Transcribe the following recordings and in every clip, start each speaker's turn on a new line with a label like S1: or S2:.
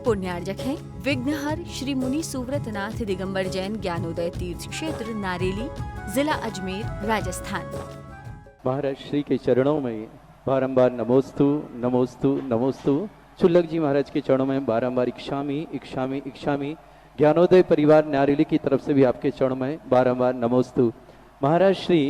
S1: पुण्यार्जक हैं विघ्नहर श्री मुनि सुव्रतनाथ दिगंबर जैन ज्ञानोदय तीर्थ क्षेत्र नारेली, जिला अजमेर, राजस्थान।
S2: महाराज श्री के चरणों में बारंबार नमोस्तु नमोस्तु नमोस्तु। चुल्लक जी महाराज के चरणों में बारंबार इक्षामी इक्षामी इक्षामी। ज्ञानोदय परिवार नारेली की तरफ से भी आपके चरणों में बारंबार नमोस्तु। महाराज श्री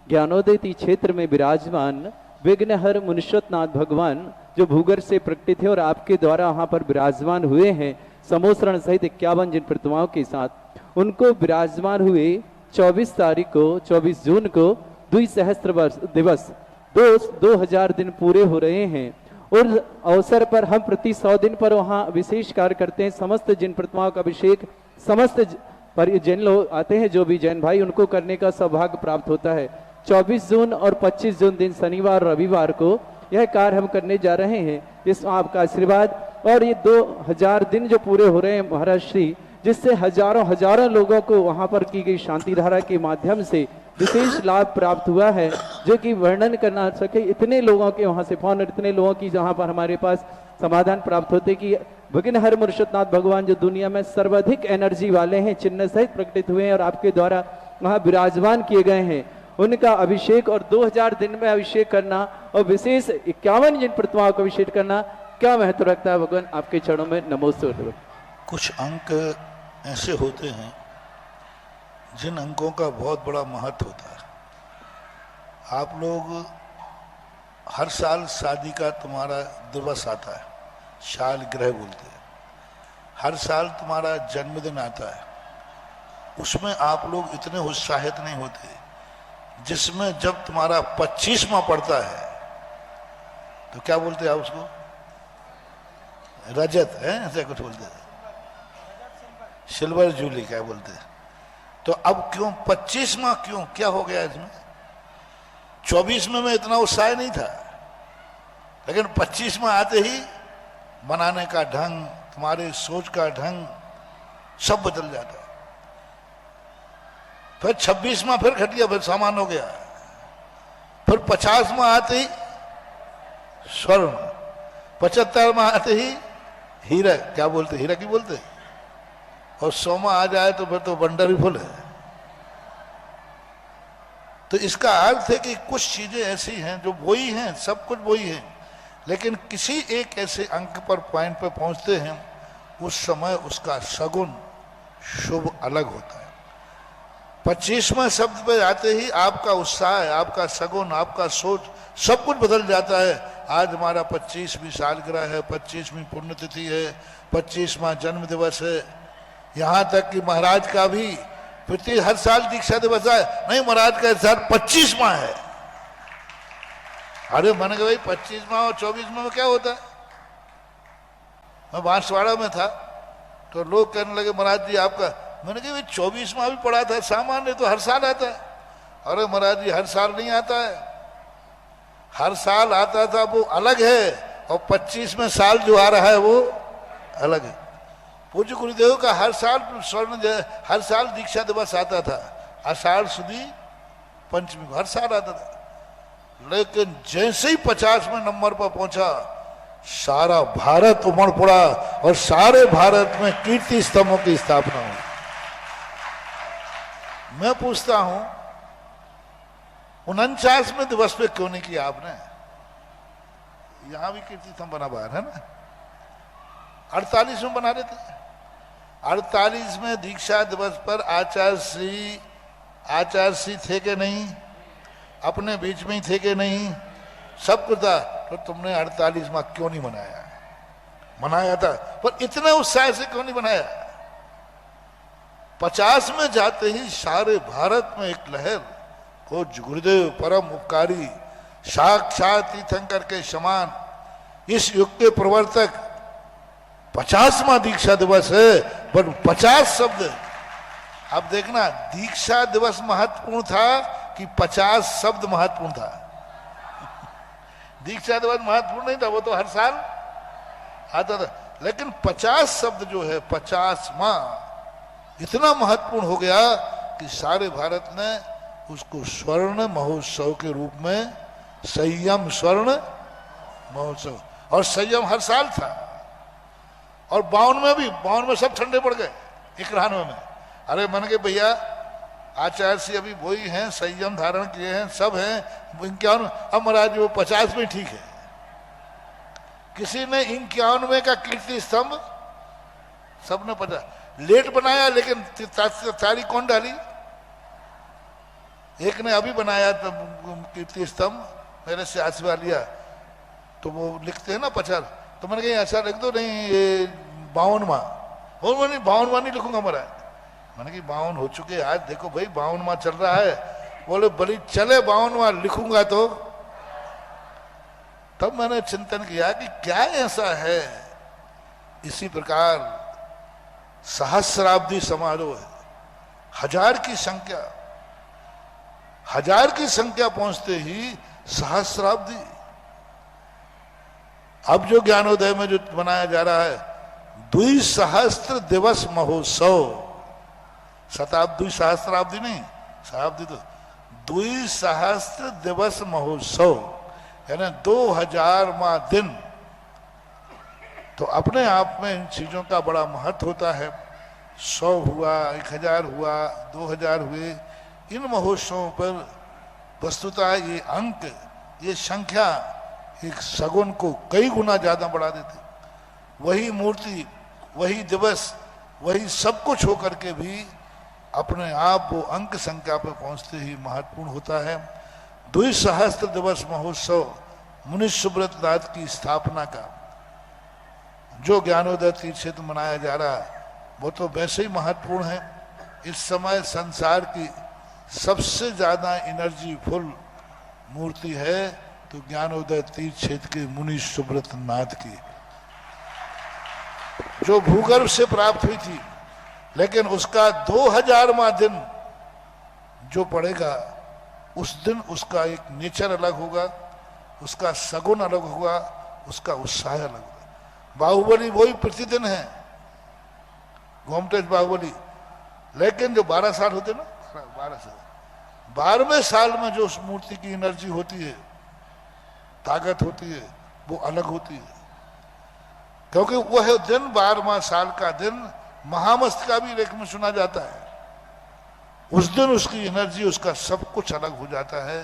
S2: ज्ञानोदय क्षेत्र में विराजमान विघ्नहर मुनिश्वतनाथ भगवान जो भूगर से प्रकटित है और आपके द्वारा वहां पर विराजमान हुए हैं समोसरण सहित 51 जिन प्रतिमाओं के साथ, उनको विराजमान हुए 24 तारीख को 24 जून को द्विसहस्त्र वर्ष दिवस 2000 दिन पूरे हो रहे हैं। और अवसर पर हम प्रति 100 दिन पर वहाँ विशेष कार्य करते हैं। समस्त जिन प्रतिमाओं का अभिषेक समस्त जैन लोग आते हैं, जो भी जैन भाई, उनको करने का सौभाग्य प्राप्त होता है। 24 जून और 25 जून दिन शनिवार रविवार को यह कार्य हम करने जा रहे हैं। इस आपका आशीर्वाद और ये 2000 दिन जो पूरे हो रहे हैं महाराज श्री, जिससे हजारों लोगों को वहां पर की गई शांति धारा के माध्यम से विशेष लाभ प्राप्त हुआ है, जो कि वर्णन करना सके। इतने लोगों के वहां से फोन और इतने लोगों की जहां पर हमारे पास समाधान प्राप्त होते कि विघ्नहर मुनिश्वतनाथ भगवान जो दुनिया में सर्वाधिक एनर्जी वाले हैं, चिन्ह सहित प्रकटित हुए हैं और आपके द्वारा वहां विराजमान किए गए हैं, उनका अभिषेक और 2000 दिन में अभिषेक करना और विशेष 51 जिन प्रतिमाओं का अभिषेक करना क्या महत्व रखता है भगवान आपके चरणों में नमोस्तु।
S3: कुछ अंक ऐसे होते हैं जिन अंकों का बहुत बड़ा महत्व होता है। आप लोग हर साल शादी का तुम्हारा दिवस आता है, शालग्रह बोलते हैं। हर साल तुम्हारा जन्मदिन आता है, उसमें आप लोग इतने उत्साहित नहीं होते। जिसमें जब तुम्हारा 25वां पड़ता है तो क्या बोलते हैं आप उसको? रजत है, ऐसे कुछ बोलते हैं, सिल्वर जूली क्या बोलते हैं। तो अब क्यों 25वां, क्यों, क्या हो गया इसमें? 24 में इतना उत्साह नहीं था, लेकिन 25वां आते ही मनाने का ढंग, तुम्हारे सोच का ढंग सब बदल जाता है। फिर 26वां फिर घटिया, फिर सामान हो गया। फिर 50वां आते ही स्वर्ण, 75वां आते ही हीरा, क्या बोलते, हीरा की बोलते, और 100वां आ जाए तो फिर तो वंडरफुल है। तो इसका अर्थ है कि कुछ चीजें ऐसी हैं जो वही हैं, सब कुछ वही है, लेकिन किसी एक ऐसे अंक पर, पॉइंट पर पहुंचते हैं, उस समय उसका सगुन शुभ अलग होता है। 25वें शब्द पे आते ही आपका उत्साह, आपका सगुन, आपका सोच सब कुछ बदल जाता है। आज हमारा 25वीं सालगिरह है, 25वीं पुण्यतिथि है, 25वां जन्म दिवस है। यहाँ तक कि महाराज का भी प्रति हर साल दीक्षा दिवस है, नहीं महाराज का इस साल 25वां है। अरे मैंने कहा भाई 25वां और 24वां में क्या होता है? मैं बांसवाड़ा में था तो लोग कहने लगे महाराज जी आपका, मैंने कहा भाई 24वां भी पड़ा था, सामान्य तो हर साल आता है। अरे महाराज जी हर साल नहीं आता है, हर साल आता था वो अलग है, और 25वें साल जो आ रहा है वो अलग है। पूज्य गुरुदेव का हर साल स्वर्ण, हर साल दीक्षा दिवस आता था, आषाढ़ सुदी पंचमी को हर साल आता था। लेकिन जैसे ही 50वें नंबर पर पहुंचा, सारा भारत उमड़ पड़ा और सारे भारत में कीर्ति स्तंभों की स्थापना हुई। मैं पूछता हूं 49वें दिवस पे क्यों नहीं किया आपने? यहां भी कीर्ति स्तंभ बना बाहर है ना, 48 में बना देते। 48वें दीक्षा दिवस पर आचार्य श्री थे कि नहीं, अपने बीच में ही थे कि नहीं, सब कुछ था, तो तुमने 48वां क्यों नहीं मनाया? मनाया था, पर इतने उत्साह से क्यों नहीं मनाया? 50 में जाते ही सारे भारत में एक लहर को गुरुदेव परम उपकारी साक्षात तीर्थंकर के समान इस युग के प्रवर्तक 50वां दीक्षा दिवस है, पर 50 शब्द। अब देखना दीक्षा दिवस महत्वपूर्ण था कि 50 शब्द महत्वपूर्ण था? दीक्षा दिवस महत्वपूर्ण नहीं था, वो तो हर साल आता था, लेकिन 50 शब्द जो है 50वां इतना महत्वपूर्ण हो गया कि सारे भारत ने उसको स्वर्ण महोत्सव के रूप में, संयम स्वर्ण महोत्सव, और संयम हर साल था। और 52 में भी, 52 में सब ठंडे पड़ गए 91 में। अरे मन के भैया आचार्य से अभी वही हैं, संयम धारण किए हैं, सब हैं 51। अब महाराज वो 50 में ठीक है। किसी ने 91 का कीर्ति स्तंभ सबने 50 लेट बनाया, लेकिन तारीख कौन डाली? एक ने अभी बनाया तो कीर्ति स्तंभ, मेरे से आशीर्वाद लिया, तो वो लिखते हैं ना 50, तो मैंने कहा ऐसा लिख दो, नहीं ये 52वां, और मैंने 52वां नहीं लिखूंगा महाराज। मैंने कहा 52 हो चुके आज, देखो भाई 52वां चल रहा है। बोले बड़ी चले 52वां लिखूंगा तो। तब मैंने चिंतन किया कि क्या ऐसा है। इसी प्रकार सहस्राब्दी समारोह है, 1000 की संख्या, 1000 की संख्या पहुंचते ही सहस्राब्दी। अब जो ज्ञानोदय में जो मनाया जा रहा है द्विसहस्त्र दिवस महोत्सव, शताब्दी सहस्त्राब्दी नहीं, शताब्दी तो द्विसहस्त्र दिवस महोत्सव, यानी 2000वां दिन। तो अपने आप में इन चीजों का बड़ा महत्व होता है। 100 हुआ, 1000 हुआ, 2000 हुए, इन महोत्सवों पर वस्तुतः ये अंक, ये संख्या एक सगुन को कई गुना ज्यादा बढ़ा देते। वही मूर्ति, वही दिवस, वही सब कुछ होकर के भी अपने आप वो अंक संख्या पर पहुंचते ही महत्वपूर्ण होता है। द्विसहस्त्र दिवस महोत्सव मुनि सुब्रत नाथ की स्थापना का जो ज्ञानोदय तीर्थ क्षेत्र मनाया जा रहा है वो तो वैसे ही महत्वपूर्ण है। इस समय संसार की सबसे ज्यादा एनर्जी फुल मूर्ति है तो ज्ञानोदय तीर्थ क्षेत्र के मुनि सुब्रत नाथ की, जो भूगर्भ से प्राप्त हुई थी, लेकिन उसका 2000वां दिन जो पड़ेगा उस दिन उसका एक नेचर अलग होगा, उसका सगुन अलग होगा, उसका उत्साह अलग होगा। बाहुबली वही प्रतिदिन है, गोमटेश बाहुबली, लेकिन जो 12 साल होते ना, 12 साल, 12वें साल में जो उस मूर्ति की एनर्जी होती है, ताकत होती है, वो अलग होती है। क्योंकि वह दिन 12वां साल का दिन महामस्त का भी लेख में सुना जाता है। उस दिन उसकी एनर्जी, उसका सब कुछ अलग हो जाता है।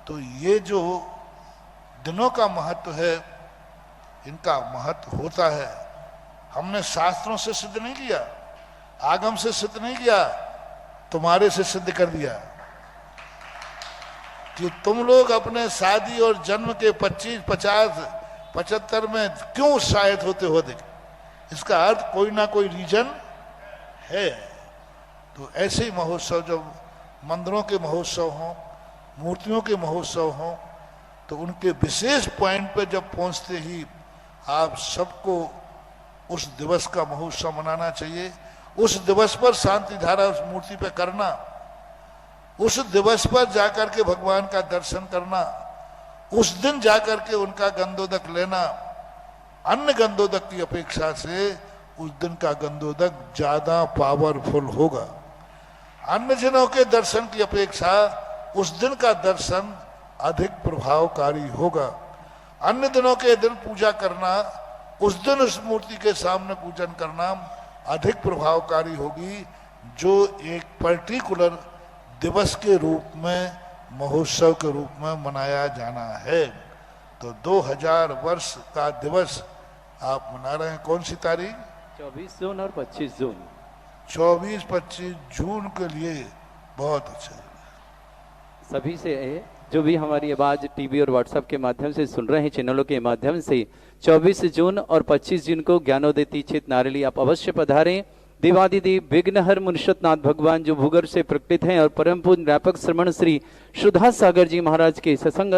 S3: तो ये जो दिनों का महत्व है, इनका महत्व होता है। हमने शास्त्रों से सिद्ध नहीं किया, आगम से सिद्ध नहीं किया, तुम्हारे से सिद्ध कर दिया कि तुम लोग अपने शादी और जन्म के 25, 50, 75 में क्यों उत्साहित होते हो। देख, इसका अर्थ कोई ना कोई रीजन है। तो ऐसे ही महोत्सव, जब मंदिरों के महोत्सव हों, मूर्तियों के महोत्सव हों, तो उनके विशेष पॉइंट पे जब पहुंचते ही आप सबको उस दिवस का महोत्सव मनाना चाहिए। उस दिवस पर शांति धारा उस मूर्ति पे करना, उस दिवस पर जाकर के भगवान का दर्शन करना, उस दिन जाकर के उनका गंधोदक लेना, अन्य गंधोदक की अपेक्षा से उस दिन का गंधोदक ज्यादा पावरफुल होगा। अन्य दिनों के दर्शन की अपेक्षा उस दिन का दर्शन अधिक प्रभावकारी होगा। अन्य दिनों के दिन पूजा करना, उस दिन उस मूर्ति के सामने पूजन करना अधिक प्रभावकारी होगी, जो एक पर्टिकुलर दिवस के रूप में, महोत्सव के रूप में मनाया जाना है। तो 2000 वर्ष का दिवस आप मना रहे हैं। कौन सी तारीख?
S2: 24 जून और 25 जून।
S3: 24-25 जून के लिए बहुत अच्छा।
S2: सभी से जो भी हमारी आवाज टीवी और व्हाट्सएप के माध्यम से सुन रहे हैं, चैनलों के माध्यम से, 24 जून और 25 जून को ज्ञानोदय तीर्थ क्षेत्र नारेली आप अवश्य पधारें। देवादिदेव विघ्नहर मुनिषतनाथ भगवान जो भूगर्भ से प्रकटित हैं और परम पूज्य व्यापक श्रमण श्री शुद्धा सागर जी महाराज के सत्संग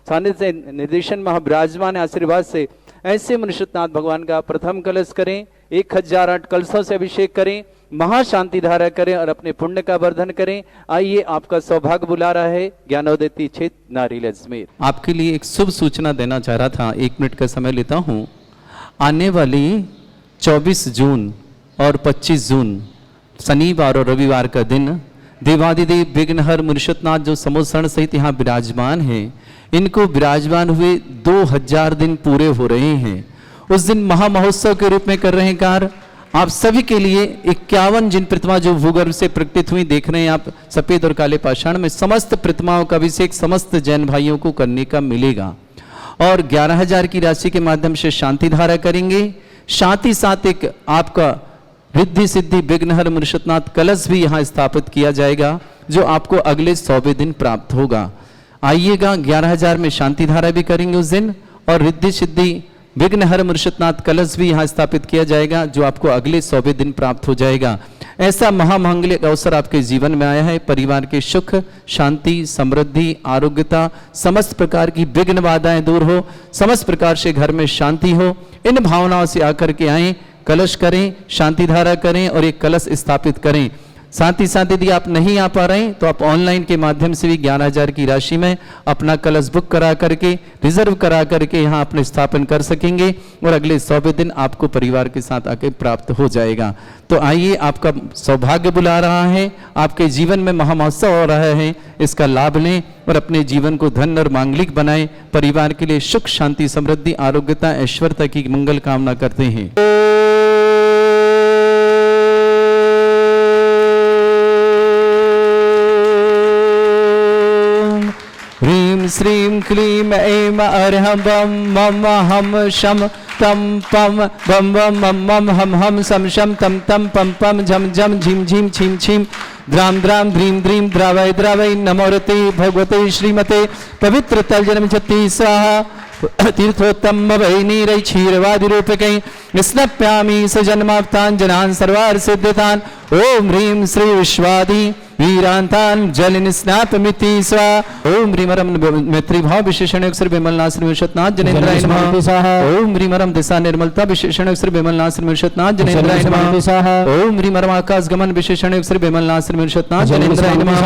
S2: सानिध्य से निर्देशन में विराजमान आशीर्वाद से ऐसे मुनिषतनाथ भगवान का प्रथम कलश करें, 1008 कलशों से अभिषेक करें, महाशांति धारा करें और अपने पुण्य का वर्धन करें। आइए, आपका सौभाग्य बुला रहा है ज्ञानोदय तीर्थ क्षेत्र नारेल अजमेर।
S4: आपके लिए एक शुभ सूचना देना चाह रहा था, 1 मिनट का समय लेता हूं। आने वाली 24 जून और 25 जून शनिवार और रविवार का दिन देवादिदेव विघ्नहर मुनिषतनाथ जो समोसरण सहित यहाँ विराजमान हैं, इनको विराजमान हुए 2000 दिन पूरे हो रहे हैं। उस दिन महामहोत्सव के रूप में कर रहे हैं कार्य। आप सभी के लिए 51 जिन प्रतिमा जो भूगर्भ से प्रकटित हुई देख रहे हैं आप सफेद और काले पाषाण में, समस्त प्रतिमाओं का अभिषेक समस्त जैन भाइयों को करने का मिलेगा। और 11,000 की राशि के माध्यम से शांति धारा करेंगे। साथ ही साथ एक आपका रिद्धि सिद्धि विघ्नहर मृषतनाथ कलश भी यहाँ स्थापित किया जाएगा, जो आपको अगले 100वें दिन प्राप्त होगा। आइएगा, 11,000 में शांति धारा भी करेंगे उस दिन, और रिद्धि सिद्धि विघ्नहर मृषतनाथ कलश भी यहाँ स्थापित किया जाएगा, जो आपको अगले 100वें दिन प्राप्त हो जाएगा। ऐसा महामांगलिक अवसर आपके जीवन में आया है। परिवार के सुख, शांति, समृद्धि, आरोग्यता, समस्त प्रकार की विघ्न बाधाएं दूर हो, समस्त प्रकार से घर में शांति हो, इन भावनाओं से आकर के आए, कलश करें, शांति धारा करें और एक कलश स्थापित करें। साथ ही साथ यदि आप नहीं आ पा रहे हैं तो आप ऑनलाइन के माध्यम से भी 11,000 की राशि में अपना कलश बुक करा करके, रिजर्व करा करके यहाँ अपने स्थापन कर सकेंगे और अगले 100वें दिन आपको परिवार के साथ आके प्राप्त हो जाएगा। तो आइए, आपका सौभाग्य बुला रहा है, आपके जीवन में महामहोत्सव हो रहा है, इसका लाभ लें और अपने जीवन को धन और मांगलिक बनाएं। परिवार के लिए सुख, शांति, समृद्धि, आरोग्यता, ऐश्वर्यता की मंगल कामना करते हैं। श्रीं क्लीं ऐं अर्हं बम मम हम शम तम पम बम बम मम मम हम हम सम शम तम तम पम पम झम झम झिम झिम छिम छिम द्राम द्राम ध्रीम ध्रीम द्रावय द्रावय नमोरते भगवते श्रीमते पवित्र तल जन्म छत्ती स्वाहा तीर्थोत्तम वै नीरै क्षीरवादि रूपकै स्नप्यामि सजन्माप्तान् जनान् सर्वार्थ सिद्धतान्। ओम ह्रीं श्री विश्वादि वीरांतान जल स्नापमिति स्वा। ओम ह्रीमरम मैत्री भाव विशेषण अक्षर विमलनाथ श्री विशतनाथ जनेन्द्राय नमः। ओम ह्रीमरम दिशा निर्मलता विशेषण अक्षर विमलनाथ श्री विशतनाथ जनेन्द्राय नमः। ओम ह्रीमरम आकाश गमन विशेषण अक्षर विमलनाथ श्री विशतनाथ जनेन्द्राय नमः।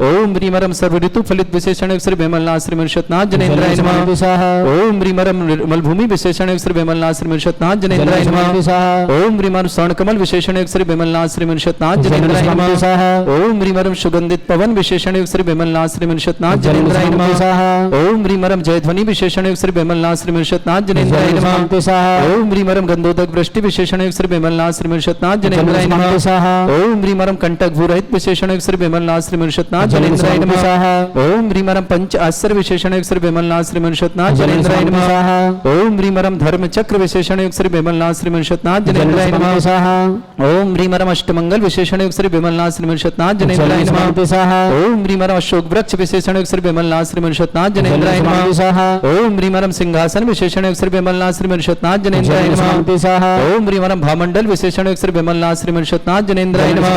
S4: ओम ह्रीमरम सर्व ऋतु फलित विशेषण अक्षर विमलनाथ श्री विशतनाथ जनेन्द्राय नमः। ओम ह्रीमरम निर्मल भूमि विशेषण अक्षर विमलनाथ श्री विशतनाथ जनेन्द्राय नमः। ओम ह्रीमरम स्वर्ण कमल विशेषण अक्षर विमलनाथ श्री विशतनाथ जनेन्द्राय नमः। ओम ह्रीमरम सुगंधित पवन विशेषण श्री विमलनाथ श्री विशतनाथ जनेन्द्राय नमः। ओम ह्रीमरम जयध्वनि विशेषण श्री विमलनाथ श्री विशतनाथ जनेन्द्राय नमः। ओम ह्रीमरम गंधोदक वृष्टि विशेषण श्री विमलनाथ श्री विशतनाथ जनेन्द्राय नमः। ओम ह्रीमरम कंटक भूरहित विशेषण श्री विमलनाथ श्री विशतनाथ जनेन्द्राय नमः। ओम ह्रीमरम पंच आश्चर्य विशेषण श्री विमलनाथ श्री विशतनाथ जनेन्द्राय नमः। ओम ह्रीमरम धर्म चक्र विशेषण श्री विमलनाथ श्री विशतनाथ जनेन्द्राय नमः। ओम ह्रीमरम अष्टमंगल विशेषण श्री विमलनाथ श्री विशतनाथ जनेन्द्राय नमः। ओम ह्रीमरम अशोक वृक्ष विशेषण श्री विमलनाथ श्री विशतनाथ जनेन्द्राय नमः। ओम ह्रीमरम सिंहासन विशेषण श्री विमलनाथ श्री विशतनाथ जनेन्द्राय नमः। ओम ह्रीमरम भामंडल विशेषण श्री विमलनाथ श्री विशतनाथ जनेन्द्राय नमः।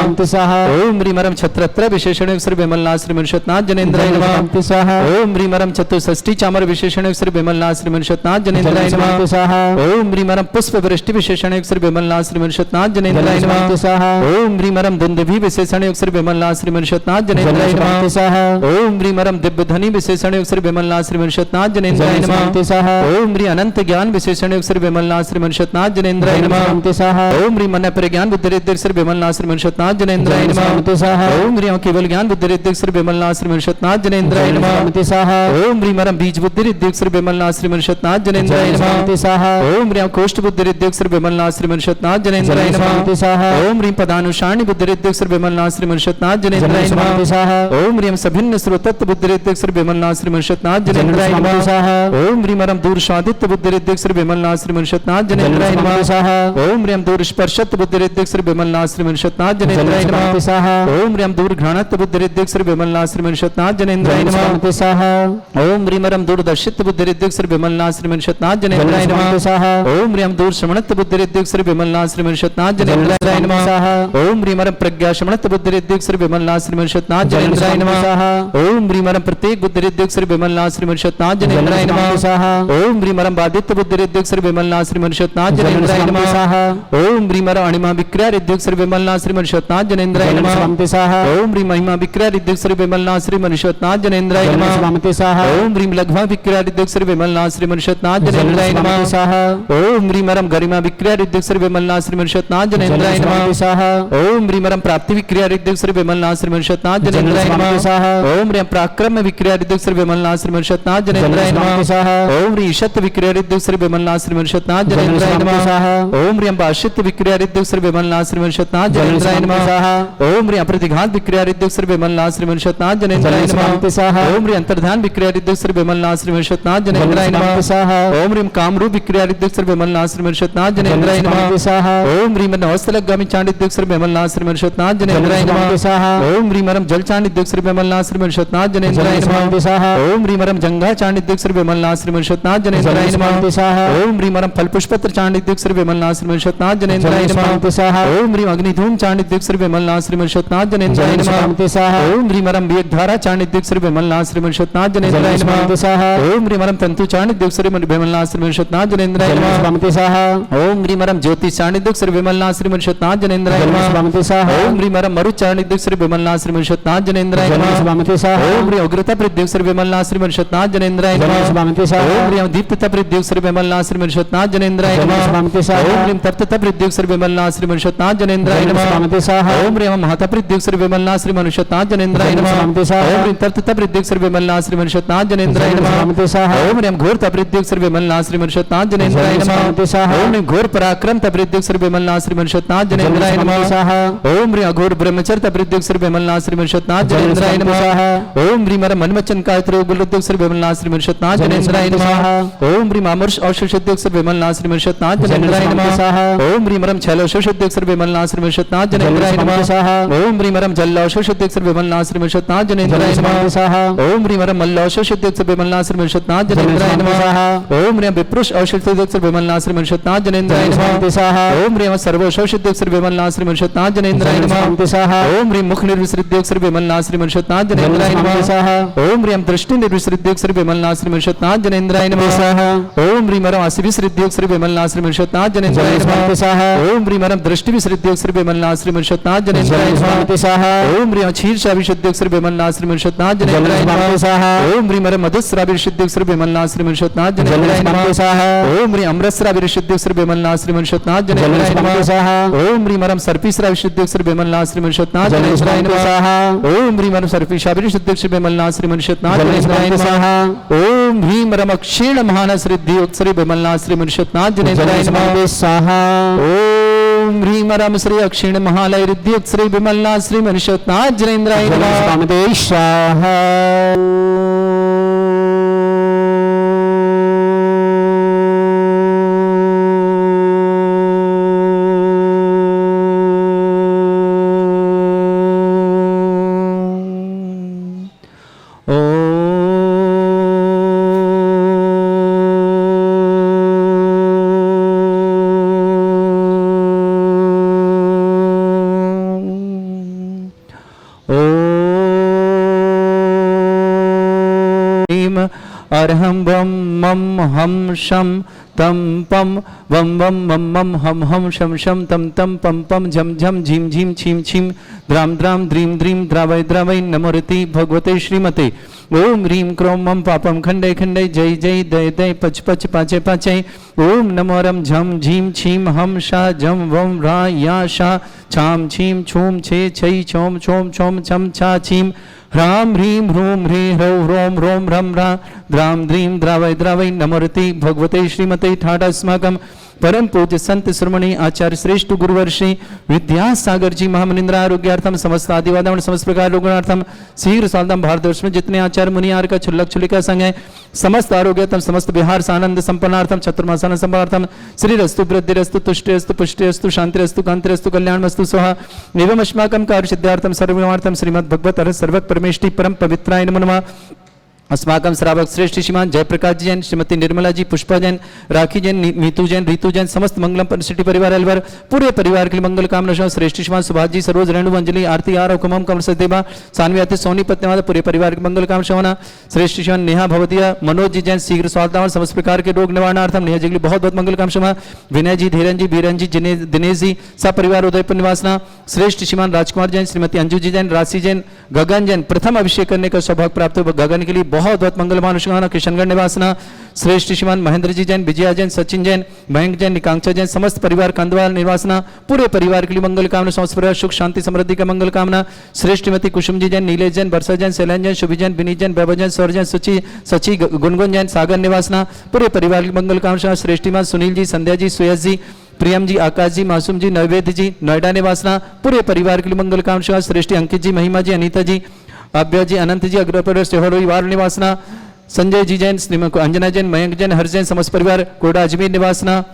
S4: ओम ह्रीमरम छत्रत्र विशेषण श्री विमलनाथ श्री विशतनाथ जनेन्द्राय नमः। ओम ह्रीमरम चतुष्षष्टि चामर विशेषण श्री विमलनाथ श्री विशतनाथ जनेन्द्राय नमः। ओम ह्रीमरम पुष्प वृष्टि विशेषण श्री विमलनाथ श्री विशतनाथ जनेन्द्राय नमः। ओम ह्रीमरम दुंदुभि विशेषण श्री विमलनाथ श्री विशतनाथ जनेन्द्राय नमः। ओम ह्रीमरम दिव्य ध्वनि विशेषण श्री विमलनाथ श्री विशतनाथ जनेन्द्राय नमः। ओम ह्री अनंत ज्ञान विशेषण श्री विमलनाथ श्री विशतनाथ जनेन्द्राय नमः। ओम ह्री मन प्रज्ञान बुद्धिरिद्धिक श्री विमलनाथ श्री विशतनाथ जनेन्द्राय नमः। ओम ह्री केवल ज्ञान बुद्धिरिद्धिक श्री विमलनाथ श्री विशतनाथ जनेन्द्राय नमः। ओम ह्रीमरम बीज बुद्धिरिद्धिक श्री विमलनाथ श्री विशतनाथ जनेन्द्राय नमः। ओम ह्री कोष्ठ बुद्धिरिद्धिक श्री विमलनाथ श्री विशतनाथ जनेन्द्राय नमः। ओम ह्री पदानुषाणी बुद्धिरिद्धिक श्री विमलनाथ श्री विशतनाथ जनेन्द्राय नमः। ओम ह्रीम सभिन्न स्रोतत्व बुद्धिरिद्धिक श्री विमलनाथ श्री विशतनाथ जनेन्द्राय नमः। ओम ह्रीमरम दूर स्वादित्य बुद्धिरिद्धिक श्री विमलनाथ श्री विशतनाथ जनेन्द्राय नमः। ओम ह्रीम दूर स्पर्शत्व बुद्धिरिद्धिक श्री विमलनाथ श्री विशतनाथ जनेन्द्राय नमः। ओम ह्रीम दूर घ्राणत्व बुद्धिरिद्धिक श्री विमलनाथ श्री विशतनाथ जनेन्द्राय नमः। ओम ह्रीमरम दूरदर्शित्व बुद्धिरिद्धिक श्री विमलनाथ श्री विशतनाथ जनेन्द्राय नमः। ओम ह्रीम दूर श्रवणत्व बुद्धिरिद्धिक श्री विमलनाथ श्री विशतनाथ जनेन्द्राय नमः। ओम ह्रीमरम प्रज्ञा श्रवणत्व बुद्धिरिद्धिक श्री विमलनाथ श्री विशतनाथ जनेन्द्राय नमः। ओम ह्रीमरम प्रत्येक बुद्धिरिद्धिक श्री विमलनाथ श्री विशतनाथ जनेन्द्राय नमः। ओम ह्रीमरम बाधित्य बुद्धिरिद्धिक श्री विमलनाथ श्री विशतनाथ जनेन्द्राय नमः। ओम ह्रीमरम अणिमा विक्रिया रिद्धिक श्री विमलनाथ श्री विशतनाथ जनेन्द्राय नमः। ओम ह्रीम महिमा विक्रिया रिद्धिक श्री विमलनाथ श्री विशतनाथ जनेन्द्राय नमः। ओम ह्रीम लघ्वा विक्रिया रिद्धिक श्री विमलनाथ श्री विशतनाथ जनेन्द्राय नमः। ओम ह्रीमरम गरिमा विक्रिया रिद्धिक श्री विमलनाथ श्री विशतनाथ जनेन्द्राय नमः। ओम ह्रीमरम प्राप्ति विक्रिया ऋद्धिक श्री विमलनाथ श्री मनुष्यनाथ जनेन्द्राय नमः। ओम ह्रीम पराक्रम विक्रिया ऋद्धिक श्री विमलनाथ श्री मनुष्यनाथ जनेन्द्राय नमः। ओम ह्री ईशत विक्रिया ऋद्धिक श्री विमलनाथ श्री मनुष्यनाथ जनेन्द्राय नमः। ओम ह्रीम बाशित विक्रिया ऋद्धिक श्री विमलनाथ श्री मनुष्यनाथ जनेन्द्राय नमः। ओम ह्रीम प्रतिघात विक्रिया ऋद्धिक श्री विमलनाथ श्री मनुष्यनाथ जनेन्द्राय नमः। ओम ह्रीम अंतर्धान विक्रिया ऋद्धिक श्री विमलनाथ श्री मनुष्यनाथ जनेन्द्राय नमः। ओम ह्रीम कामरूप विक्रिया ऋद्धिक श्री विमलनाथ श्री मनुष्यनाथ जनेन्द्राय नमः। ओम ह्रीम नवस्तलगामी चांडिद्युक श्री विमलनाथ श्री मनुष्यनाथ जनेन्द्राय नमः। ओम ह्रीमरम जल चांडिद्युक श्री विमलनाथ श्री मनुष्यनाथ जनेन्द्राय नमः। ओम ह्रीमरम जंगा चांडिद्युक श्री विमलनाथ श्री मनुष्यनाथ जनेन्द्राय नमः। ओम ह्रीमरम फल पुष्पत्र चांडिद्युक श्री विमलनाथ श्री मनुष्यनाथ जनेन्द्राय नमः। ओम ह्रीम अग्निधूम चांडिद्युक श्री विमलनाथ श्री मनुष्यनाथ जनेन्द्राय नमः। ओम ह्रीमरम वेगधारा चांडिद्युक श्री विमलनाथ श्री मनुष्यनाथ जनेन्द्राय नमः। ओम ह्रीमरम तंतु चांडिद्युक श्री विमलनाथ श्री मनुष्यनाथ जनेन्द्राय नमः। ओम ह्रीमरम ज्योतिष चांडिद्युक श्री विमलनाथ श्री मनुष्यनाथ जनेन्द्राय नमः। ओम ह्रीमरम मरुत चांडिद्युक श्री विमलनाथ श्री मनुष्यनाथ जनेन्द्राय नमः। ओम ह्रीम उग्रता प्रद्युक श्री विमलनाथ श्री मनुष्यनाथ जनेन्द्राय नमः। ओम ह्रीम दीप्तता प्रद्युक श्री विमलनाथ श्री मनुष्यनाथ जनेन्द्राय नमः। ओम ह्रीम तप्तता प्रद्युक श्री विमलनाथ श्री मनुष्यनाथ जनेन्द्राय नमः। ओम ह्रीम महता प्रद्युक श्री विमलनाथ श्री मनुष्यनाथ जनेन्द्राय नमः। ओम ह्रीम तप्तता प्रद्युक श्री विमलनाथ श्री मनुष्यनाथ जनेन्द्राय नमः। ओम ह्रीम घोर प्रद्युक श्री विमलनाथ श्री मनुष्यनाथ जनेन्द्राय नमः। ओम ह्रीम घोर पराक्रम प्रद्युक श्री विमलनाथ श्री मनुष्यनाथ जनेन्द्राय नमः। ओम ह्रीम अघोर ब्रह्मचर्य प्रद्युक श्री विमलनाथ श्री मनुष्यनाथ जनेन्द्राय नमः। ओम ह्रीम मनमचन कायत्र गुरुद्युक श्री विमलनाथ श्री मनुष्यनाथ जनेन्द्राय नमः। ओम ह्रीम अमर्ष औषधुद्युक श्री विमलनाथ श्री मनुष्यनाथ जनेन्द्राय नमः। ओम ह्रीमरम छल औषधुद्युक श्री विमलनाथ श्री मनुष्यनाथ जनेन्द्राय नमः। ओम ह्रीमरम जल औषधुद्युक श्री विमलनाथ श्री मनुष्यनाथ जनेन्द्राय नमः। ओम ह्रीमरम मल्ल औषधुद्युक श्री विमलनाथ श्री मनुष्यनाथ जनेन्द्राय नमः। ओम ह्रीम विप्रुष औषधुद्युक श्री विमलनाथ श्री मनुष्यनाथ जनेन्द्राय नमः। ओम ह्रीम सर्व औषधुद्युक श्री विमलनाथ श्री मनुष्यनाथ जनेन्द्राय नमः। ओम ह्रीम मुख निर्विसृद्युक श्री विमलनाथ श्री मनुष्यनाथ जनेन्द्राय नमः। ओम ह्रीम दृष्टि निर्विसृद्युक श्री विमलनाथ श्री मनुष्यनाथ जनेन्द्राय नमः। ओम ह्रीमरम आसिविसृद्युक श्री विमलनाथ श्री मनुष्यनाथ जनेन्द्राय नमः। ओम ह्रीमरम दृष्टि विसृद्युक श्री विमलनाथ श्री मनुष्यनाथ जनेन्द्राय नमः। ओम ह्रीम क्षीर विशुद्युक श्री विमलनाथ श्री मनुष्यनाथ जनेन्द्राय नमः। ओम ह्रीमरम मधुस्रावि विशुद्युक श्री विमलनाथ श्री मनुष्यनाथ जनेन्द्राय नमः। ओम ह्रीम अमृतस्रावि विशुद्युक श्री विमलनाथ श्री मनुष्यनाथ जनेन्द्राय नमः। ओम ह्रीमरम सर्पीस्रावि विशुद्युक श्री विमलनाथ श्री मनुष्यनाथ जनेन्द्राय नमः। ओम ह्रीमरम सर्पीशावि विशुद्युक श्री विमलनाथ श्री मनुष्यनाथ जनेन्द्राय नमः। ओम ह्रीमरम क्षीण महानस रिद्युक श्री विमलनाथ श्री मनुष्यनाथ जनेन्द्राय नमः। ओम ह्रीमरम श्री अक्षीण महालय रिद्युक श्री विमलनाथ श्री मनुष्यनाथ जनेन्द्राय नमः। अर्हं वम मम हम शम तम पम वम वम मम मम हम शम शम तम तम पम पम झम झम झीम झीम छीम छीम द्राम द्राम द्रीम द्रीम द्रावय द्रावय नमोरति भगवते श्रीमते। ओम ह्रीम क्रोम मम पापम खंडे खंडे जय जय दय दय पच पच पाचे पाचे। ओम नमोरम झम झीम छीम हम शा झम वम रा या शा छाम छीम छूम छे छई छोम छोम छोम छम छा छीम ह्राम ह्रीम ह्रूम ह्री ह्रौ ह्रोम ह्रोम ह्रम ह्रा द्राम द्रीम द्रावय द्रावय नमोरति भगवते श्रीमते। ठाटास्माकं परम पूज्य संत श्रमणी आचार्य श्रेष्ठ गुरुवर्षि विद्यासागर जी महामनिंद्र आरोग्यार्थम समस्त आदिवाद समस्त प्रकार रोगणार्थम शीघ्र साधम भारतवर्ष में जितने आचार्य मुनियार का छुल्लक छुलिका संघ है समस्त आरोग्यतम समस्त बिहार सानंद संपन्नार्थम चतुर्मासान संपन्नार्थम श्री रस्तु वृद्धिरस्तु तुष्टिरस्तु पुष्टिरस्तु शांतिरस्तु कांतिरस्तु कल्याणमस्तु स्वाहा। एवं अस्माकं कार्य सिद्धार्थम सर्वमार्थम श्रीमद् भगवत अरहत सर्वक परमेष्टि परम पवित्राय नमो नमः। अस्माकं श्रावक श्रेष्ठ श्रीमान जयप्रकाश जैन, श्रीमती निर्मला जी, पुष्पा जैन, राखी जैन, नीतू जैन, रीतू जैन, समस्त मंगलम परिस्थिति परिवार अलवर पूरे परिवार के लिए मंगल कामना। श्रेष्ठ श्रीमान सुभाष जी, सरोज, रेणु, अंजलि, आरती, आर कुमम कमल सदेवा, सानवी आती, सोनी पत्नीवाद पूरे परिवार के मंगल कामना। श्रेष्ठ श्रीमान नेहा भवतिया, मनोज जी जैन शीघ्र स्वास्थ्य समस्त प्रकार के रोग निवारणार्थम नेहा जी के लिए बहुत बहुत मंगल कामना। विनय जी, धीरन जी, बीरन जी, दिनेश जी सब परिवार उदयपुर निवासना। श्रेष्ठ श्रीमान राजकुमार जैन, श्रीमती अंजू जी जैन, राशि जैन, गगन जैन प्रथम अभिषेक करने का सौभाग्य प्राप्त हो। गगन के लिए बहुत बहुत बहुत मंगल भानुष्कामना। किशनगढ़ निवासना श्रेष्ठ श्रीमान महेंद्र जी जैन, विजया जैन, सचिन जैन, मयंक जैन, निकांक्षा जैन, समस्त परिवार कंदवाल निवासना, पूरे परिवार के लिए मंगल कामना। समस्त परिवार सुख शांति समृद्धि का मंगल कामना। श्रेष्ठमती कुसुम जी जैन, नीलेश जैन, वर्षा जैन, शैलन जैन, शुभी जैन, विनीत जैन, वैभव जैन, सौर जैन, सची गुनगुन जैन, सागर निवासना, पूरे परिवार की मंगल कामना। श्रेष्ठीमान सुनील जी, संध्या जी, सुयस जी, प्रियम जी, आकाश जी, मासूम जी, नैवेद्य जी, नोएडा निवासना, पूरे परिवार के लिए मंगल कामना। श्रेष्ठी अंकित जी, महिमा जी, अनीता जी, अभ्य जी, अनंत जी, अग्रपर वार निवासना, संजय जी जैन, अंजना जैन, मयंक जैन, हर्ष जैन, समस्त परिवार कोटा अजमेर निवासना।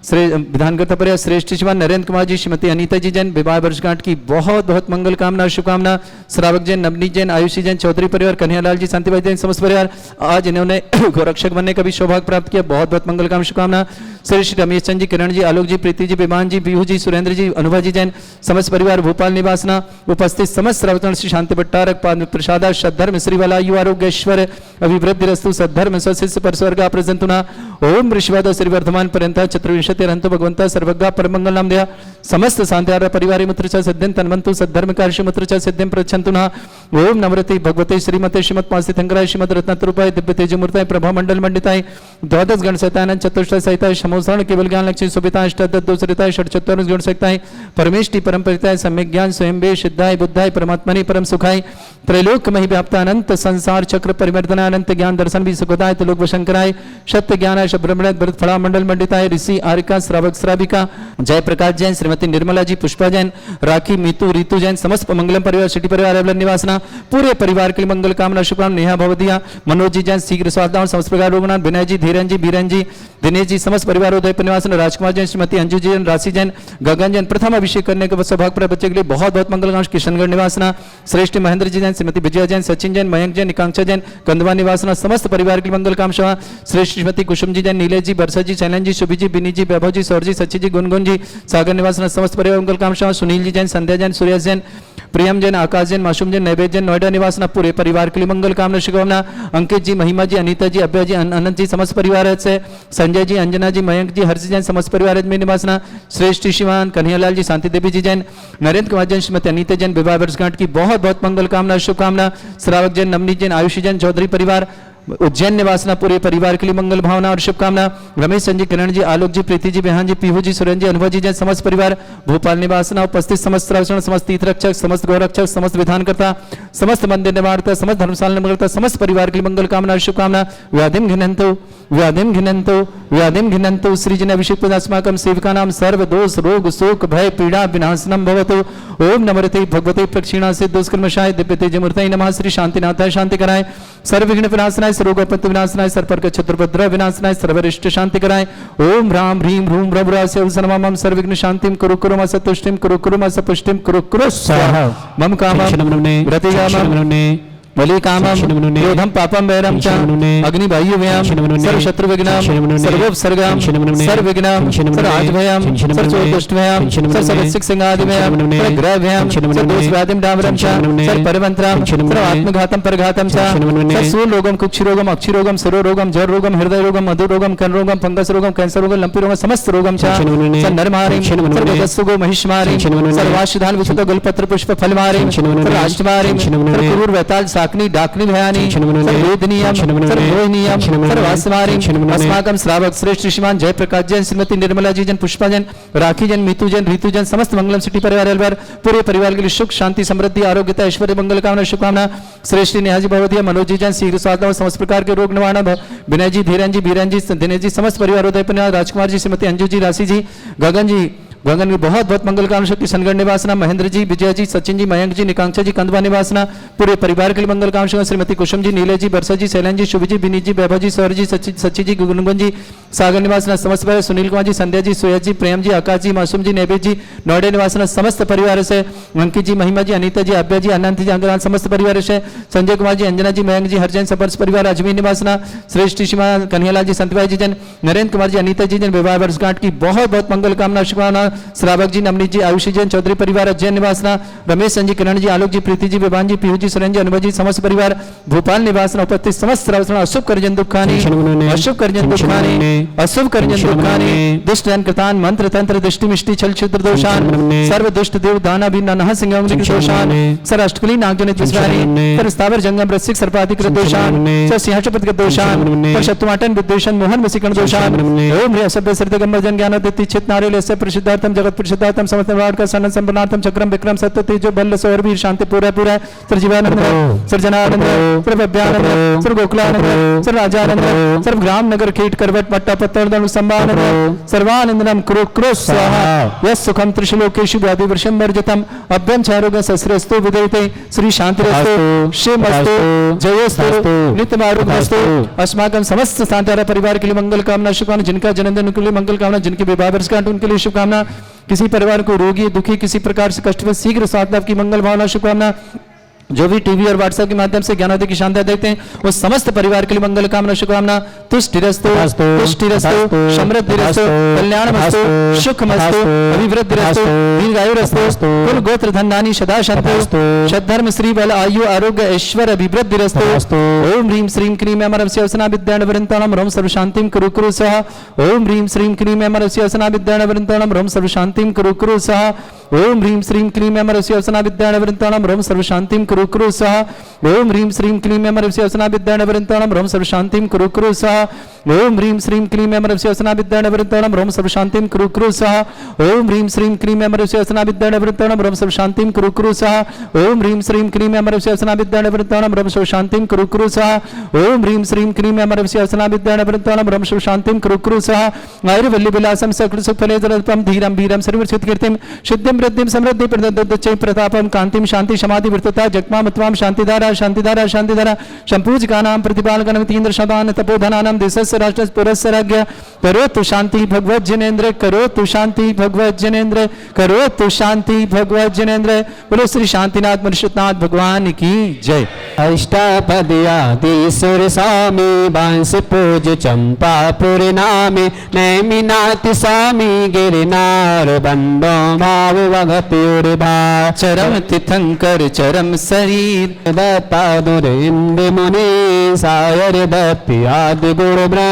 S4: विधानगढ़ परिवार श्रेष्ठ श्रीमान नरेंद्र कुमार जी, श्रीमती अनीता जी जैन, विवाह वर्षगांठ की बहुत बहुत मंगल कामना शुभकामना। श्रावक जैन, नवनीत जैन, आयुषी जैन, चौधरी परिवार, कन्हैयालाल जी, शांतिबाई जैन, समस्त परिवार आज इन्होंने गोरक्षक बनने का भी सौभाग्य प्राप्त किया, बहुत बहुत मंगल कामना शुभकामना। श्री रमेश चंद जी, किरण जी, आलोक जी, प्रीति जी, विमान जी, बिहू जी, सुरेंद्र जी, अनुभा जी जैन, समस्त परिवार भोपाल निवासना। उपस्थित समस्त श्रावक श्री शांति भट्टारक प्रसादा सद्धर्म श्रीवाला यु आरोग्यश्वर अभिवृद्धि रस्तु सद्धर्म स्वशिष्य परस्वर्ग प्रजंतुना ओम ऋषिवाद श्री वर्धमान पर्यंत चतुर्विंशति अनंत भगवंता सर्वज्ञा परमंगल नाम दया समस्त शांत्यार परिवारी मुत्र च सिद्धिं तन्वन्तु सद्धर्म कार्य मुत्र च सिद्धिं प्रच्छन्तुना ओम नमरते भगवते श्रीमते श्रीमद पांचि थंकराय श्रीमद रत्नतरूपाय दिव्य तेजमूर्ताय प्रभा मंडल मंडिताय द्वादश गण सहितानंद चतुष्टय सहिताय समोसरण केवल ज्ञान लक्ष्मी सुभिताय अष्टादश दोषरिताय षट्चत्वारिंश गुण सहिताय परमेष्टि परम परिताय सम्यक ज्ञान स्वयं वे सिद्धाय बुद्धाय परमात्मनि परम सुखाय त्रैलोक महि व्याप्त अनंत संसार चक्र परिवर्तन अनंत ज्ञान दर्शन भी सुखदाय त्रिलोक वशंकराय सत्य ज्ञान ब्रह्मण भरत फड़ा मंडल मंडिताय ऋषि आरिका श्रावक श्राविका जय प्रकाश जैन श्रीमती निर्मला जी पुष्पा जैन राखी मीतू रीतू जैन समस्त मंगलम परिवार सिटी परिवार अवलन निवासना पूरे परिवार के लिए मंगल कामना शुभकामना नेहा भवदिया मनोज जी जैन शीघ्र स्वास्थ्य समस्त प्रकार रोगनाथ विनय जी धीरन जी बीरन जी दिनेश जी समस्त परिवार उदयपुर निवासन राजकुमार जैन श्रीमती अंजू जी जैन राशि जैन गगन जैन प्रथम अभिषेक करने के सौभाग्य प्राप्त बच्चे के लिए बहुत बहुत मंगल कामना किशनगढ़ निवासना श्रेष्ठ महेंद्र जी जैन श्रीमती विजया जैन सचिन जैन मयंक जैन निकांक्षा जैन कंदवा निवासना समस्त परिवार की मंगल कामना श्रेष्ठ श्रीमती कुसुम जी जैन नीलेश जी वर्षा जी शैलन जी शुभी जी बिनी जी वैभव जी सौर जी सची जी गुनगुन जी सागर निवासना समस्त परिवार मंगल कामना सुनील जी जैन संध्या जैन सूर्य जैन प्रियम जैन आकाश जैन मासूम जैन नैवेद्य जैन नोएडा निवासना पूरे परिवार के लिए मंगल कामना शुभकामना अंकित जी महिमा जी अनीता जी अभ्य जी अनंत जी समस्त परिवार से संजय जी अंजना जी मयंक जी हर्ष जैन समस्त परिवार में निवासना श्रेष्ठ श्रीमान कन्हैयालाल जी शांति देवी जी जैन नरेंद्र कुमार जैन श्रीमती अनीता जैन विवाह वर्षगांठ की बहुत बहुत मंगल कामना शुभकामना श्रावक जैन नवनीत जैन आयुषी जैन चौधरी परिवार उज्जैन निवासना पूरे परिवार के लिए मंगल भावना और शुभकामना रमेश संजय किरण जी आलोक जी प्रीति जी बिहान जी पीहू जी सुरेंद्र जी अनुभव जी जैन समस्त परिवार भोपाल निवासना उपस्थित समस्त श्रावण समस्त तीर्थ रक्षक समस्त गौरक्षक समस्त विधानकर्ता समस्त मंदिर निवारता समस्त धर्मशाला निवारता समस्त परिवार के लिए मंगल कामना और शुभकामना व्याधिम घिनंतो श्रीजन अभिषेक अस्माकं सेवकानां सर्व दोष रोग शोक भय पीड़ा विनाशनम भवतु ओम नमरते भगवते प्रक्षिणा से दुष्कर्मशाय दिव्य तेजमूर्तये नमः श्री शांतिनाथाय शांति कराय सर्व विघ्न विनाशनाय सर्वोपत्ति विनाशनाय सर्वपर्क छत्रपद्र विनाशनाय सर्वरिष्ट शांति कराय ओम राम ह्रीम ह्रूम ब्रह्मरास्य सर्वमम सर्वविघ्न शांतिम कुरु कुरु मस तुष्टिम कुरु कुरु मस पुष्टिम कुरु कुरु स्वाहा मम कामं रतिकामं बलिकामं क्रोधं पापं वैरं च अग्निबाह्यव्यां सर्वशत्रु विघ्नं सर्वोपसर्गां सर्वविघ्नं सर्वाजभयं सर्वदुष्टभयं सर्वसिक सिंहादिभयं सर्वग्रहभयं सर्वदोषव्याधिं डामरं च सर्वपरमन्त्रं सर्वात्मघातं परघातं च सर्वरोगं कुक्षरोगं अक्षरोगं सरोरोगं जररोगं हृदयरोगं मधुरोगं कर्णरोगं फंगस रोगं कैंसर रोगं लंपी रोगं समस्त रोगं च सर्वनरमारीं सर्वदस्सुगो महिषमारीं सर्वाश्वधान विशुद्ध गुलपत्र पुष्प फलमारीं सर्वाष्टमारीं सर्वकुरूर वैताल साकनी डाकनी भयानी सर्ववेदनीयम सर्वोहिनीयम सर्वास्मारीं अस्माकं श्रावक श्रेष्ठ श्रीमान जय प्रकाश जैन श्रीमती निर्मला जी जैन पुष्पा जैन राखी जैन मीतू जैन रीतू जैन समस्त मंगलम सिटी परिवार पूरे परिवार के लिए सुख शांति समृद्धि आरोग्यता ऐश्वर्य मंगल कामना शुभकामना श्रेष्ठ नेहाजी भगवतिया मनोज जी जैन शीघ्र स्वास्थ्य समस्त प्रकार के रोग निवारण विनय जी धीरन जी बीरन जी दिनेश जी समस्त परिवार उदयपुर राजकुमार जी श्रीमती अंजू जी राशि जी गगन की बहुत बहुत मंगल कामना शक्ति किशनगढ़ निवासना महेंद्र जी विजय जी सचिन जी मयंक जी निकांक्षा जी कंदवा निवासना पूरे परिवार के लिए मंगल कामना श्रीमती कुसुम जी नीले जी वर्षा जी शैलन जी शुभी जी विनीत जी वैभव जी सौर जी सची जी गुनगुन जी सागर निवासना समस्त परिवार सुनील कुमार जी संध्या जी सुयस जी प्रेम जी आकाश जी मासूम जी नैवेद्य जी नोएडा निवासना समस्त परिवार से अंकित जी महिमा जी अनीता जी अभ्या जी अनंत जी अंगरान समस्त परिवार से संजय कुमार जी अंजना जी मयंक जी हरजैन सपर्स परिवार अजमेर निवासना श्रेष्ठ श्रीमान कन्हैयालाल जी संतभाई जी जन नरेंद्र कुमार जी अनीता जी जन विवाह वर्षगांठ की बहुत बहुत मंगल कामना शुभकामना श्रावक जी, नवनीत जी, आयुषी जैन, चौधरी परिवार, अजय निवासना, रमेश संजी, किरण जी, आलोक जी, प्रीति जी, विभान जी, पीयू जी, सुरेन जी, अनुभव जी, समस्त परिवार, भोपाल निवासना, उपस्थित समस्त श्रावण अशुभ करजन दुखानी, अशुभ करजन दुखानी, अशुभ करजन दुखानी, दुष्ट जन कृतान, मंत्र तंत्र दृष्टि मिष्टि छल छिद्र दोषान, सर्व दुष्ट देव दाना भी नह सिंह दोषान, सर अष्टकली नागजनित विस्वारी, सर स्थावर जंगम रसिक सर्पाधिकृत दोषान, सर सिंहासपति दोषान, पर शत्रुआटन विद्वेषण मोहन वसीकरण दोषान, ओम ह्री असभ्य सृतगम जन ज्ञान देति चित नारियल से प्रसिद्धार्थम जगत प्रसिद्धार्थम समस्त वाड का सन्न संपन्नार्थम चक्रम विक्रम सत्य तेजो बल सौर वीर शांति पूरा पूरा sir Jeevanand sir Jananand sir Abhyanand sir Gokulanand sir Rajanand sir ग्राम नगर कीट करवट मट्टा पत्तरदनु संभानंद सर्वानंदनम कुरु कुरु स्वाहा यस सुखम त्रिशलोकेषु व्याधि वर्षम वर्जतम अभ्यम चारोग सस्रस्तु विदयते श्री शांतिरस्तु शिवमस्तु जयोस्तु नित्यम आरोग्यस्तु अस्माकं समस्त सांतारा परिवार के लिए मंगल कामना शुभकामना, जिनका जन्मदिन उनके लिए मंगल कामना, जिनके विवाह वर्षगांठ उनके लिए शुभकामना, किसी परिवार को रोगी दुखी किसी प्रकार से कष्ट में शीघ्र स्वास्थ्य लाभ की मंगल भावना शुभकामना, जो भी टीवी और व्हाट्सएप के माध्यम से ज्ञानोदय की शानदार देखते हैं वो समस्त परिवार के लिए मंगल कामना शुभकामना, तुष्टिरस्तु पुष्टिरस्तु समृद्धिरस्तु कल्याणमस्तु सुखमस्तु अभिवृद्धिरस्तु दीर्घायुरस्तु कुल गोत्र धनानि सदा शांतिरस्तु सद्धर्म श्री बल आयु आरोग्य ऐश्वर्य अभिवृद्धिरस्तु ओम ह्रीं श्रीं क्रीं अमरस्य वसना विद्याणवृंताणं रोम सर्व शांतिं कुरु कुरु सह ओम ह्रीं श्रीं क्रीं अमरस्य वसना विद्याणवृंताणं रोम सर्व शांतिं कुरु कुरु सह ओम ह्रीं श्रीं क्रीं अमरस्य वसना विद्याणवृंताणं रोम सर्व शांतिं कुरु कुरु सह ओम ह्रीं श्रीं क्लीं अमरस्य वसना विद्याणवृंताणं रोम सर्व शांतिं कुरु कुरु सह ओम ह्रीं श्रीं क्लीं अमरस्य वसना विद्याणवृंताणं रोम सर्व शांतिं कुरु कुरु सह ओम ह्रीं श्रीं क्लीं अमरस्य वसना विद्याणवृंताणं रोम सर्व शांतिं कुरु कुरु सह ओम ह्रीं श्रीं क्लीं अमरस्य वसना विद्याणवृंताणं रोम सर्व शांतिं कुरु कुरु सह ओम ह्रीं श्रीं क्लीं अमरस्य वसना विद्याणवृंताणं रोम सर्व शांतिं कुरु कुरु सह आयुर्वल्ली विलासं सकल सुखफले जलपम धीरं वीरं सर्वसिद्ध कीर्तिं सिद्धिं वृद्धिं समृद्धि प्रदद्दच्चै प्रतापं कांतिं शांति समाधि वृत्तता जगमा त्वां शांतिधारा शांतिधारा शांतिधारा संपूजकानां प्रतिपालकनं तीन्द्र शतान तपोधनानां देशस्य राष्ट्रस्य पुरस्य राज्ञ करोतु शांति भगवत जनेन्द्र करोतु शांति भगवत जनेन्द्र करोतु शांति भगवत जनेन्द्र। बोलो श्री शांतिनाथ मनुष्यनाथ भगवान की जय।
S5: अष्टापदयाति सुर स्वामी बांस पूज चंपापुर नामे नैमिनाथ स्वामी गिरनार बंदो भाव भगति उर्भा
S4: चरम तीर्थंकर चरम शरीर
S5: दत्तादुर इंद्र मुनि सायर दत्ति आदि गुरु ब्रह्म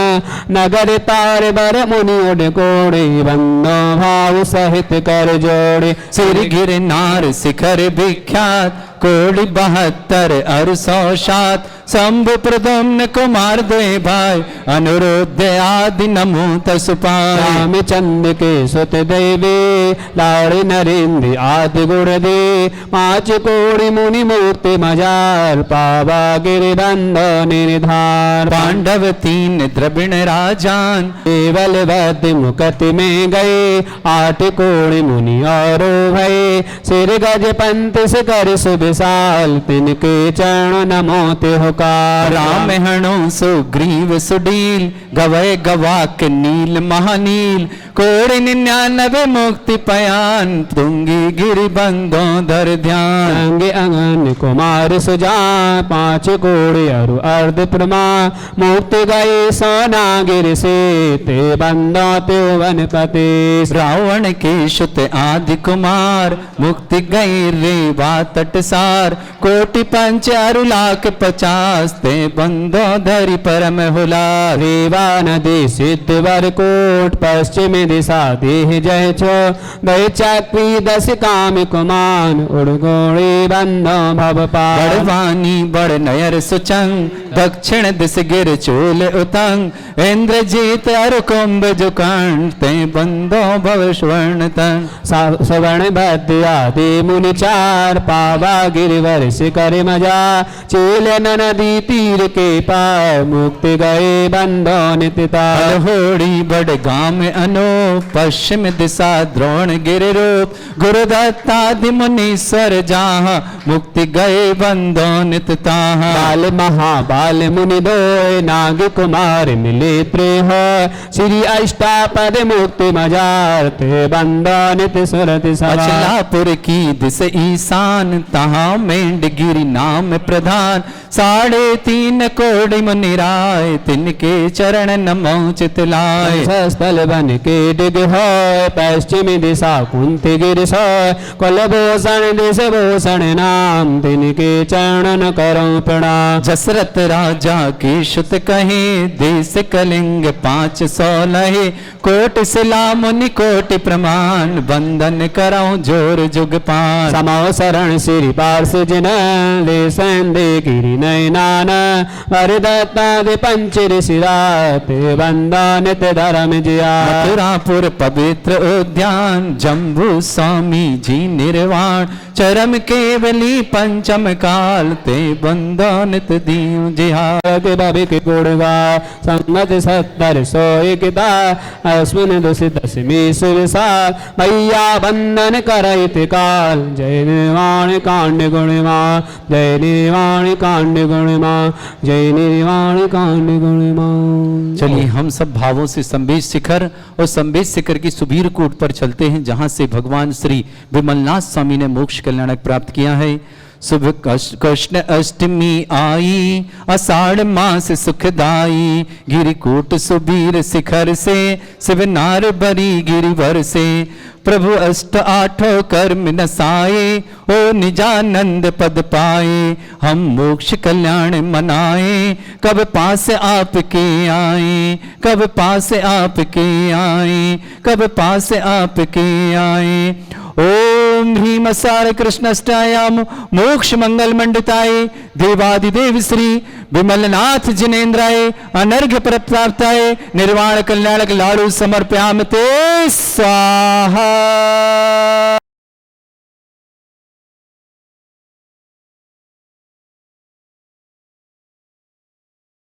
S5: नगर तार बर मुनि उड कोड़े बंदो भाव सहित कर जोड़े
S4: सिर गिरनार शिखर विख्यात कोटि 72 अरु 107 शंभु प्रदम्न कुमार दे भाई अनुरुद्ध आदि नमो तसुपाय
S5: रामचंद्र के सुत देवे लाड़ नरेंद्र आदि गुण दे पांच कोड़ि मुनि मुक्ति मजार पावा गिरि बंधो निर्धार
S4: पांडव 3 द्रविण राजान
S5: केवल वध मुकति में गए 8 कोड़ि मुनि और भय सिर गज पंत से कर सुविशाल तिनके चरण नमो तिहुकार
S4: राम हणो सुग्रीव सुडील गवय गवाक नील महानील कोड़ि 99 मुक्ति पयान तुंगी गिरि बंदो धर ध्यान
S5: अंगे अंगन कुमार सुजा 5 कोड़ि अरु अर्ध प्रमा मुक्ति गए सोना गिर से ते बंदो त्रिभुवन पति
S4: रावण के सुत आदि कुमार मुक्ति गए रेवा तटसार कोटि 5 अरु लाख 50 ते बंदो धरि परम हुला
S5: रेवा नदी सिद्ध वर कोट पश्चिम दिशा देह जय छो गए चक्री 10 काम कुमान उड़गोड़ी बंदो भव पार
S4: बड़वानी बड़ नयर सुचंग दक्षिण दिश गिर चूल उतंग इंद्रजीत अरु कुंभ जुकांड ते बंदो भव स्वर्ण तंग
S5: सवर्ण भद्र आदि मुनि चार पावा गिरिवर शिखर मजा चील नदी तीर के पार मुक्ति गए बंदो नितितार
S4: होड़ी बड़ गाम अनो पश्चिम दिशा द्रोण गिर रूप गुरुदत्तादि मुनीश्वर जहाँ मुक्ति गए बंदो नितता
S5: बाल महाबाल मुनि दोय नाग कुमार मिले प्रेह श्री अष्टापद मुक्ति मजार ते बंदो नित सुरति
S4: अचलापुर की दिश ईशान तहाँ मेंढ गिरि नाम प्रधान 3.5 कोटि मुनि राय तिनके चरण नमो चित लाय
S5: स्थल बन के डिग है पश्चिमी दिशा कुंती गिर कुलभूषण दिश भूषण नाम तिनके चरणन करो प्रणाम
S4: जसरथ राजा की श्रुत कहे देश कलिंग 500 लहे कोटि शिला मुनि कोटि प्रमाण बंदन करौ जोर जुग पान
S5: समो शरण श्री पार्श जिन ले संदे गिरि नयनान वरदत्ता दे पंच ऋषिरात वंदनित धर्म जिया
S4: मथुरापुर पवित्र उद्यान जम्बू स्वामी जी निर्वाण चरम केवली पंचम काल ते बंदनित दीव जिहार
S5: भविक गुणगा संगत 70 सोई किता अस्मिन दुषि दशमी सुविसा मैया बंदन करैत काल जय निर्वाण कांड गुणमा जय निर्वाण कांड गुणमा जय निर्वाण कांड गुणमा।
S4: चलिए हम सब भावों से संवेश शिखर और संवेश शिखर की सुबीर कूट पर चलते हैं जहां से भगवान श्री विमलनाथ स्वामी ने मोक्ष कल्याणक प्राप्त किया है। शुभ कृष्ण अष्टमी आई आषाढ़ मास सुखदाई गिरिकूट सुबीर शिखर से शिव नार बरी गिरिवर से प्रभु अष्ट आठों कर्म नसाए ओ निजानंद पद पाए हम मोक्ष कल्याण मनाए कब पास आपके आए कब पास आपके आए कब पास आपके आए। ओम ह्रीम सार कृष्णष्टायाम मोक्ष मंगल मंडिताय देवादिदेव श्री विमलनाथ जिनेन्द्राय अनर्घ्य प्रप्राप्ताय निर्वाण कल्याणक लाडू समर्पयामते स्वाहा।